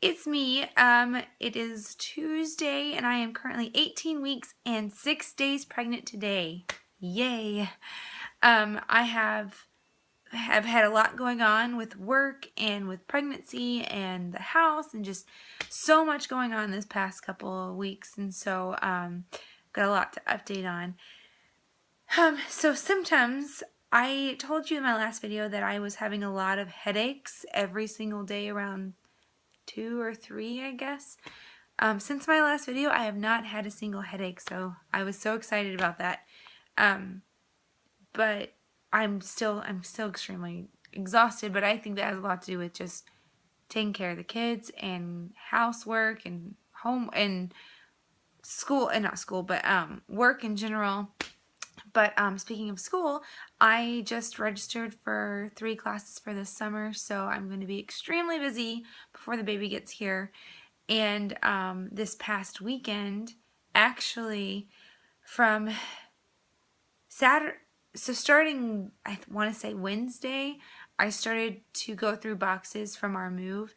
It's me. It is Tuesday and I am currently 18 weeks and 6 days pregnant today. Yay. I have had a lot going on with work and with pregnancy and the house and just so much going on this past couple of weeks, and so got a lot to update on. So symptoms, I told you in my last video that I was having a lot of headaches every single day around 2 or 3, I guess. Since my last video, I have not had a single headache, so I was so excited about that. But I'm still extremely exhausted, but I think that has a lot to do with just taking care of the kids and housework and home and school, and not school, but work in general. But speaking of school, I just registered for 3 classes for this summer, so I'm going to be extremely busy before the baby gets here. And this past weekend, actually, from Saturday, so starting, I want to say Wednesday, I started to go through boxes from our move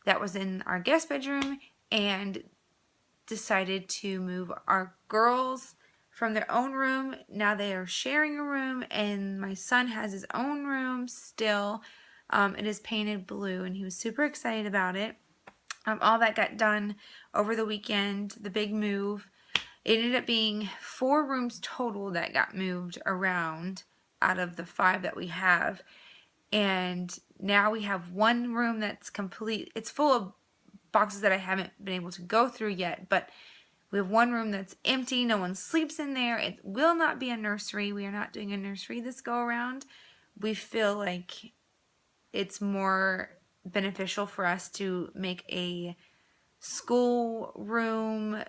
that was in our guest bedroom and decided to move our girls from their own room. Now they are sharing a room, and my son has his own room still. It is painted blue, and he was super excited about it. All that got done over the weekend, the big move. It ended up being 4 rooms total that got moved around out of the 5 that we have. And now we have 1 room that's complete. It's full of boxes that I haven't been able to go through yet, but we have 1 room that's empty. No one sleeps in there. It will not be a nursery. We are not doing a nursery this go around. We feel like it's more beneficial for us to make a school room,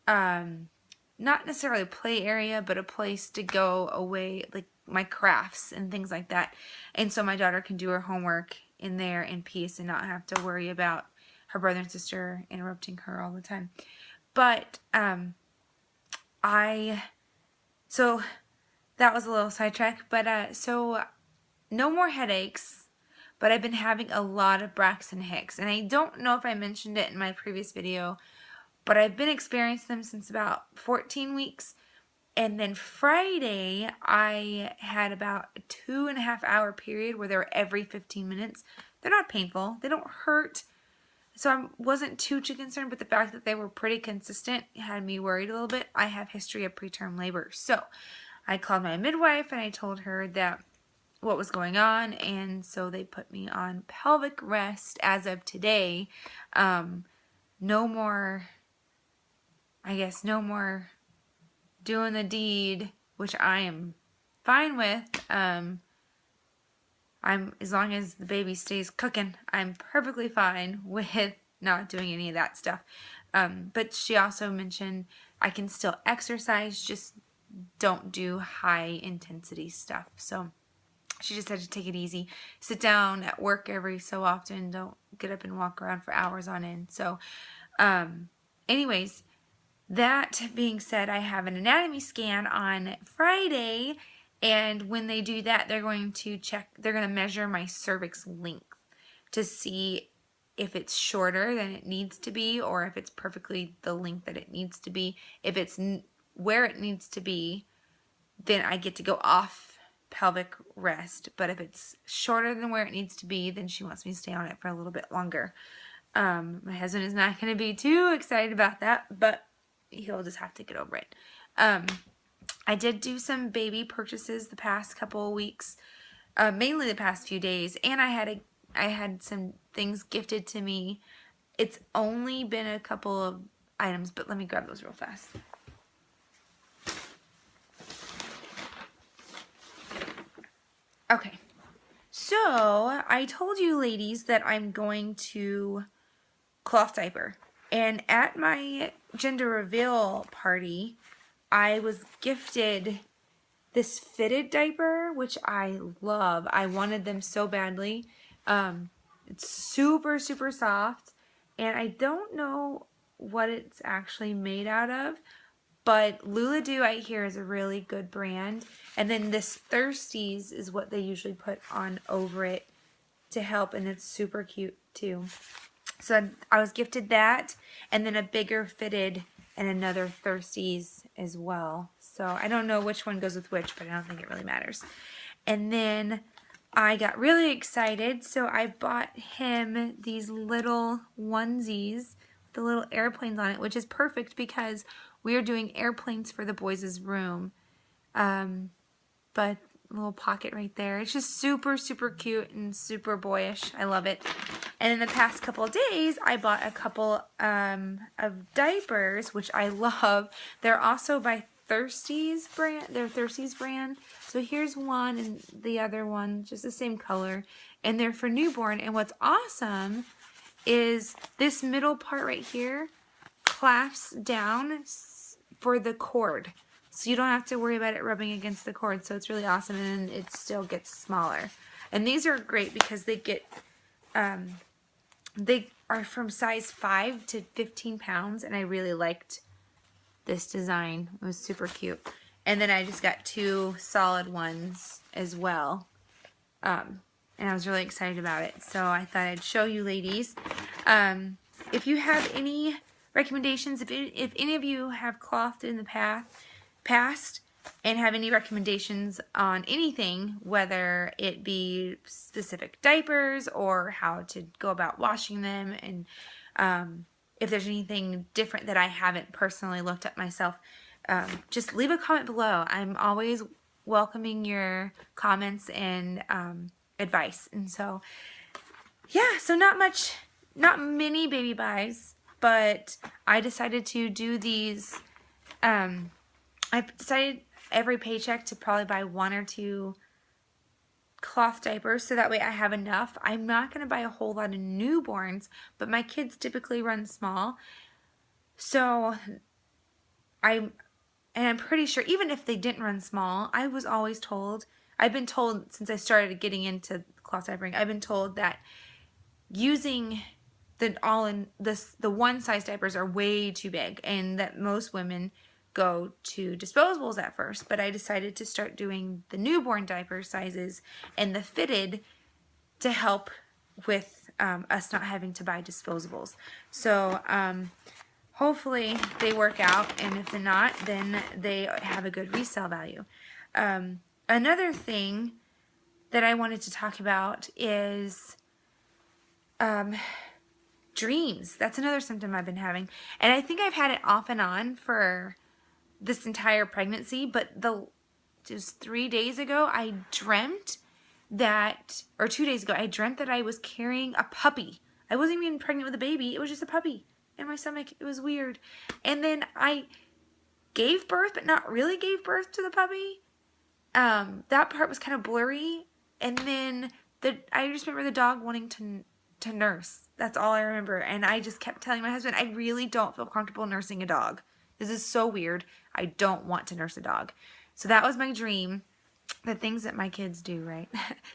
not necessarily a play area, but a place to go away, like my crafts and things like that. And so my daughter can do her homework in there in peace and not have to worry about her brother and sister interrupting her all the time. But so that was a little sidetrack, but so no more headaches, but I've been having a lot of Braxton Hicks, and I don't know if I mentioned it in my previous video, but I've been experiencing them since about 14 weeks. And then Friday, I had about a 2.5 hour period where they were every 15 minutes. They're not painful. They don't hurt. So I wasn't too concerned, but the fact that they were pretty consistent had me worried a little bit. I have history of preterm labor. So I called my midwife and I told her that what was going on, and so they put me on pelvic rest as of today. No more, I guess, no more doing the deed, which I am fine with. As long as the baby stays cooking, I'm perfectly fine with not doing any of that stuff. But she also mentioned I can still exercise, just don't do high intensity stuff. So she just said to take it easy, sit down at work every so often, don't get up and walk around for hours on end. So anyways, that being said, I have an anatomy scan on Friday, and when they do that, they're going to measure my cervix length to see if it's shorter than it needs to be or if it's perfectly the length that it needs to be. If it's where it needs to be, then I get to go off pelvic rest. But if it's shorter than where it needs to be, then she wants me to stay on it for a little bit longer. My husband is not going to be too excited about that, but he'll just have to get over it. I did do some baby purchases the past couple of weeks, mainly the past few days, and I had some things gifted to me. It's only been a couple of items, but let me grab those real fast. Okay, so I told you ladies that I'm going to cloth diaper, and at my gender reveal party, I was gifted this fitted diaper, which I love. I wanted them so badly. It's super, super soft, and I don't know what it's actually made out of, but Luladoo I hear is a really good brand. And then this Thirsties is what they usually put on over it to help, and it's super cute too. So I was gifted that, and then a bigger fitted and another Thirsties as well. So I don't know which one goes with which, but I don't think it really matters. And then I got really excited, so I bought him these little onesies with the little airplanes on it, which is perfect because we are doing airplanes for the boys' room. But little pocket right there. It's just super, super cute and super boyish. I love it. And in the past couple of days, I bought a couple of diapers, which I love. They're also by Thirsties brand. They're Thirsties brand. So here's one and the other one, just the same color. And they're for newborn. And what's awesome is this middle part right here clasps down for the cord. So you don't have to worry about it rubbing against the cord. So it's really awesome, and it still gets smaller. And these are great because they get, they are from size 5 to 15 pounds, and I really liked this design. It was super cute. And then I just got 2 solid ones as well. And I was really excited about it. So I thought I'd show you ladies. If you have any recommendations, if any of you have clothed in the past and have any recommendations on anything, whether it be specific diapers or how to go about washing them, and if there's anything different that I haven't personally looked at myself, just leave a comment below. I'm always welcoming your comments and advice. And so yeah, so not many baby buys, but I decided to do these. I decided every paycheck to probably buy 1 or 2 cloth diapers, so that way I have enough. I'm not going to buy a whole lot of newborns, but my kids typically run small. So I'm pretty sure even if they didn't run small, I was always told, I've been told since I started getting into cloth diapering, I've been told that using the one size diapers are way too big, and that most women go to disposables at first. But I decided to start doing the newborn diaper sizes and the fitted to help with us not having to buy disposables. So hopefully they work out, and if they're not, then they have a good resale value. Another thing that I wanted to talk about is dreams. That's another symptom I've been having, and I think I've had it off and on for this entire pregnancy, but just 3 days ago I dreamt that, or 2 days ago, I dreamt that I was carrying a puppy. I wasn't even pregnant with a baby. It was just a puppy in my stomach. It was weird. And then I gave birth, but not really gave birth to the puppy. That part was kind of blurry. And then I just remember the dog wanting to nurse. That's all I remember. And I just kept telling my husband, I really don't feel comfortable nursing a dog. This is so weird. I don't want to nurse a dog. So that was my dream. The things that my kids do, right?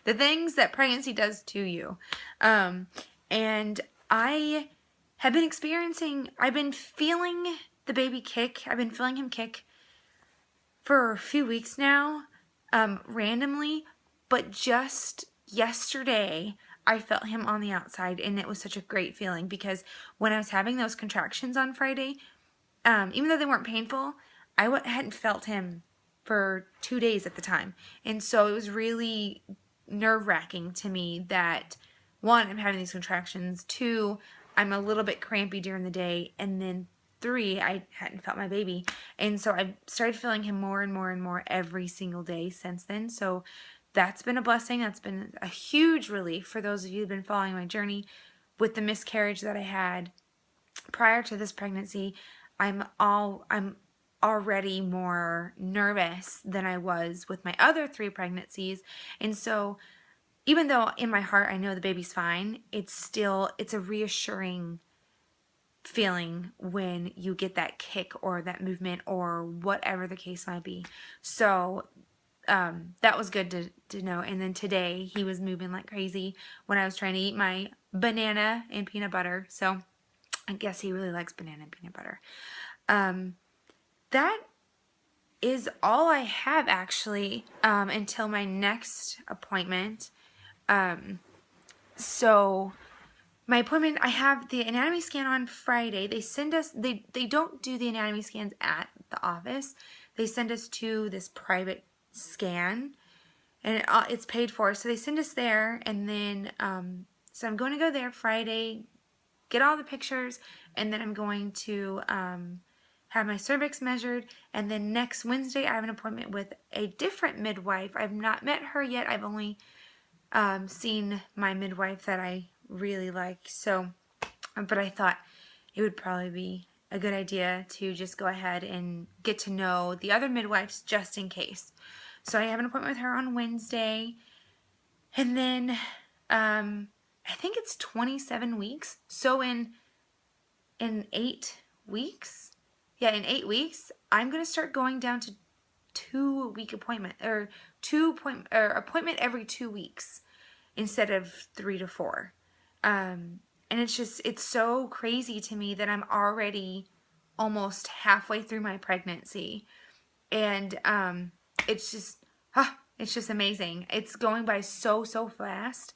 The things that pregnancy does to you. And I have been I've been feeling the baby kick. I've been feeling him kick for a few weeks now, randomly. But just yesterday, I felt him on the outside, and it was such a great feeling because when I was having those contractions on Friday, even though they weren't painful, I hadn't felt him for 2 days at the time. And so it was really nerve-wracking to me that, 1, I'm having these contractions, 2, I'm a little bit crampy during the day, and then 3, I hadn't felt my baby. And so I started feeling him more and more and more every single day since then. So that's been a blessing. That's been a huge relief for those of you who've been following my journey with the miscarriage that I had prior to this pregnancy. I'm already more nervous than I was with my other 3 pregnancies. And so even though in my heart I know the baby's fine, it's a reassuring feeling when you get that kick or that movement or whatever the case might be. So that was good to know. And then today he was moving like crazy when I was trying to eat my banana and peanut butter. So I guess he really likes banana and peanut butter. That is all I have actually until my next appointment. So my appointment, I have the anatomy scan on Friday. They send us, they don't do the anatomy scans at the office. They send us to this private scan, and it's paid for. So they send us there, and then, so I'm going to go there Friday, get all the pictures, and then I'm going to have my cervix measured, and then next Wednesday I have an appointment with a different midwife. I've not met her yet. I've only seen my midwife that I really like. So, but I thought it would probably be a good idea to just go ahead and get to know the other midwives just in case. So I have an appointment with her on Wednesday, and then I think it's 27 weeks. So in 8 weeks, yeah, in 8 weeks, I'm gonna start going down to 2-week appointment, or appointment every 2 weeks instead of 3 to 4. And it's so crazy to me that I'm already almost halfway through my pregnancy, and it's just amazing. It's going by so fast,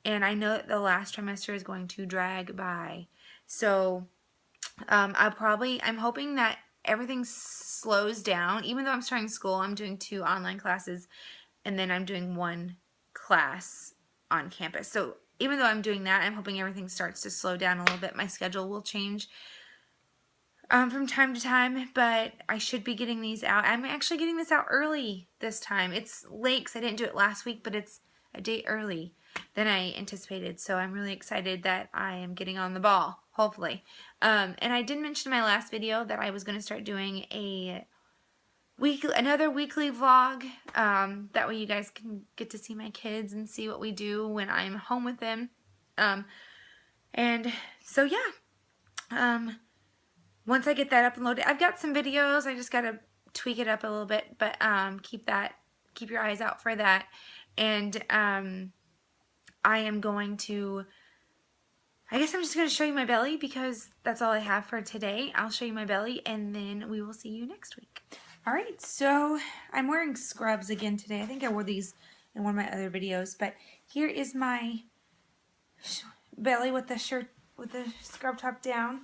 and I know that the last trimester is going to drag by. So I'm hoping that everything slows down. Even though I'm starting school, I'm doing 2 online classes, and then I'm doing 1 class on campus. So even though I'm doing that, I'm hoping everything starts to slow down a little bit. My schedule will change from time to time, but I should be getting these out. I'm actually getting this out early this time. It's late because I didn't do it last week, but it's a day early than I anticipated. So I'm really excited that I am getting on the ball, hopefully. And I did mention in my last video that I was going to start doing another weekly vlog. That way you guys can get to see my kids and see what we do when I'm home with them. And so yeah, once I get that uploaded, I've got some videos. I just got to tweak it up a little bit, but keep your eyes out for that. And I am going to, I guess I'm just going to show you my belly because that's all I have for today. I'll show you my belly, and then we will see you next week. Alright, so I'm wearing scrubs again today. I think I wore these in one of my other videos, but here is my belly with the shirt, with the scrub top down,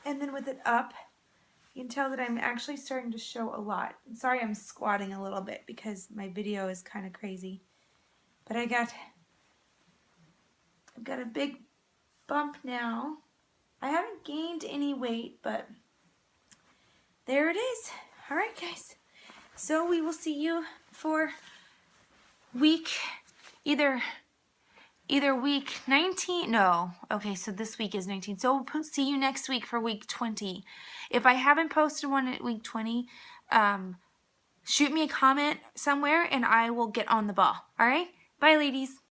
and then with it up. You can tell that I'm actually starting to show a lot. I'm sorry I'm squatting a little bit because my video is kind of crazy. But I've got a big bump now. I haven't gained any weight, but there it is. Alright guys, so we will see you for either week 19, no, okay, so this week is 19, so we'll see you next week for week 20. If I haven't posted one at week 20, shoot me a comment somewhere and I will get on the ball. Alright, bye ladies.